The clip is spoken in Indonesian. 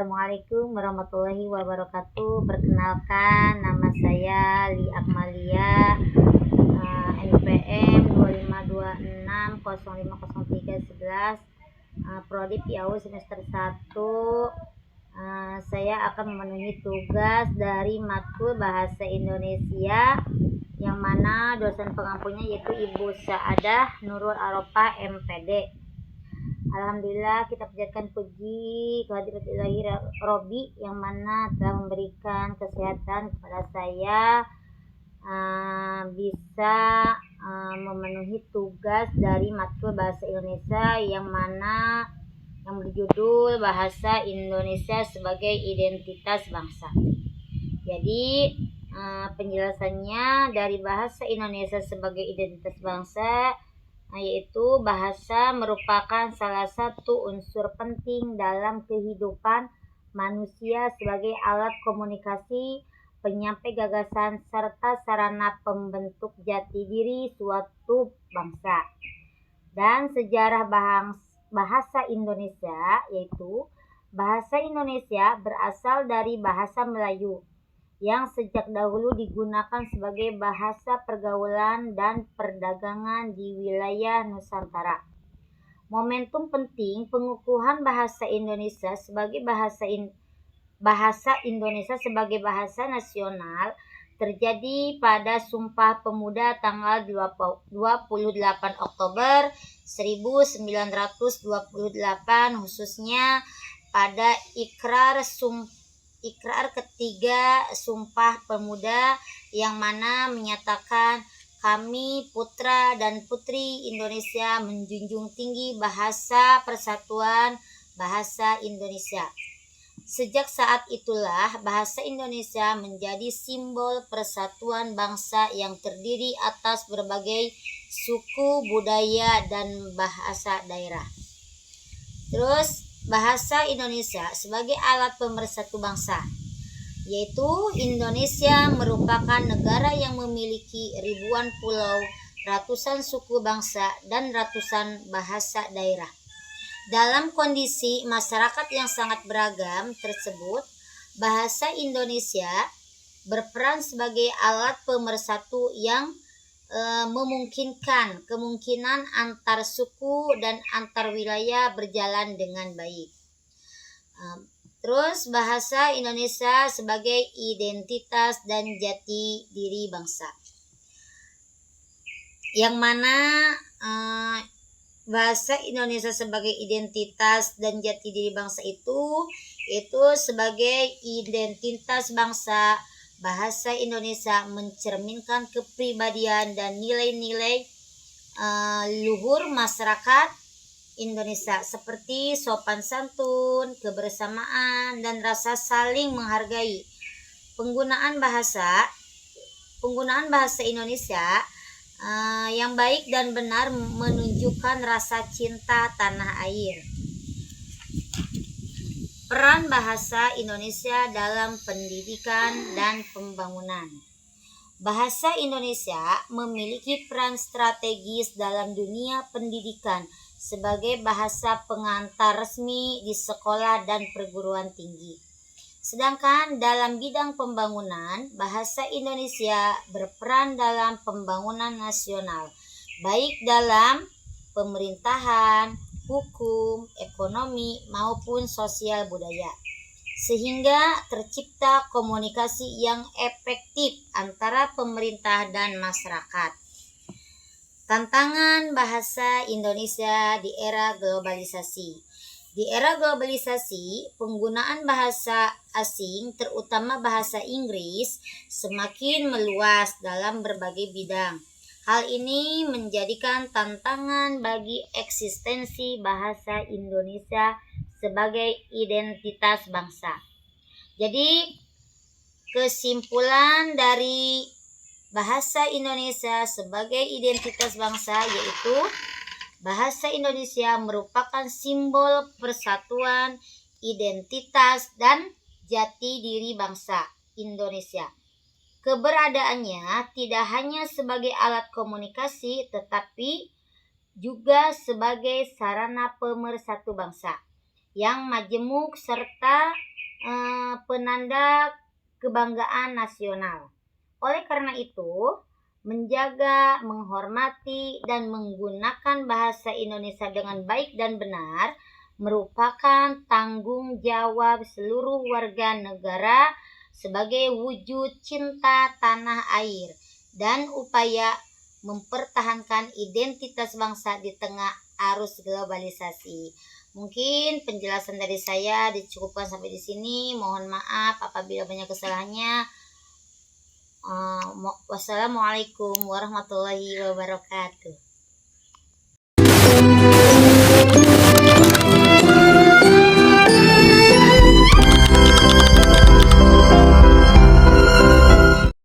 Assalamualaikum warahmatullahi wabarakatuh. Perkenalkan, nama saya Li Akmalia, NPM 2526050311, Prodi PIAU semester 1. Saya akan memenuhi tugas dari matkul Bahasa Indonesia, yang mana dosen pengampunya yaitu Ibu Sa'adah Nurul Arofah MPD. Alhamdulillah, kita panjatkan puji kehadirat Ilahi Robi yang mana telah memberikan kesehatan kepada saya, bisa memenuhi tugas dari matkul Bahasa Indonesia yang berjudul Bahasa Indonesia sebagai Identitas Bangsa. Jadi penjelasannya dari Bahasa Indonesia sebagai Identitas Bangsa, yaitu bahasa merupakan salah satu unsur penting dalam kehidupan manusia sebagai alat komunikasi, penyampai gagasan, serta sarana pembentuk jati diri suatu bangsa. Dan sejarah bahasa Indonesia, yaitu bahasa Indonesia berasal dari bahasa Melayu yang sejak dahulu digunakan sebagai bahasa pergaulan dan perdagangan di wilayah Nusantara. Momentum penting pengukuhan bahasa Indonesia sebagai bahasa Indonesia sebagai bahasa nasional terjadi pada Sumpah Pemuda tanggal 28 Oktober 1928, khususnya pada ikrar ketiga Sumpah Pemuda, yang mana menyatakan kami putra dan putri Indonesia menjunjung tinggi bahasa persatuan bahasa Indonesia. Sejak saat itulah bahasa Indonesia menjadi simbol persatuan bangsa yang terdiri atas berbagai suku, budaya, dan bahasa daerah. Terus bahasa Indonesia sebagai alat pemersatu bangsa, yaitu Indonesia merupakan negara yang memiliki ribuan pulau, ratusan suku bangsa, dan ratusan bahasa daerah. Dalam kondisi masyarakat yang sangat beragam tersebut, bahasa Indonesia berperan sebagai alat pemersatu yang memungkinkan kemungkinan antar suku dan antar wilayah berjalan dengan baik. Terus bahasa Indonesia sebagai identitas dan jati diri bangsa, yang mana bahasa Indonesia sebagai identitas dan jati diri bangsa itu sebagai identitas bangsa. Bahasa Indonesia mencerminkan kepribadian dan nilai-nilai luhur masyarakat Indonesia seperti sopan santun, kebersamaan, dan rasa saling menghargai. Penggunaan bahasa Indonesia yang baik dan benar menunjukkan rasa cinta tanah air. Peran bahasa Indonesia dalam pendidikan dan pembangunan. Bahasa Indonesia memiliki peran strategis dalam dunia pendidikan sebagai bahasa pengantar resmi di sekolah dan perguruan tinggi. Sedangkan dalam bidang pembangunan, bahasa Indonesia berperan dalam pembangunan nasional, baik dalam pemerintahan, hukum, ekonomi, maupun sosial budaya, sehingga tercipta komunikasi yang efektif antara pemerintah dan masyarakat. Tantangan bahasa Indonesia di era globalisasi. Di era globalisasi, penggunaan bahasa asing, terutama bahasa Inggris, semakin meluas dalam berbagai bidang. Hal ini menjadikan tantangan bagi eksistensi bahasa Indonesia sebagai identitas bangsa. Jadi, kesimpulan dari bahasa Indonesia sebagai identitas bangsa yaitu bahasa Indonesia merupakan simbol persatuan, identitas, dan jati diri bangsa Indonesia. Keberadaannya tidak hanya sebagai alat komunikasi, tetapi juga sebagai sarana pemersatu bangsa. yang majemuk serta penanda kebanggaan nasional. Oleh karena itu, menjaga, menghormati, dan menggunakan bahasa Indonesia dengan baik dan benar merupakan tanggung jawab seluruh warga negara sebagai wujud cinta tanah air dan upaya mempertahankan identitas bangsa di tengah arus globalisasi. Mungkin penjelasan dari saya dicukupkan sampai di sini. Mohon maaf apabila banyak kesalahannya. Wassalamualaikum warahmatullahi wabarakatuh.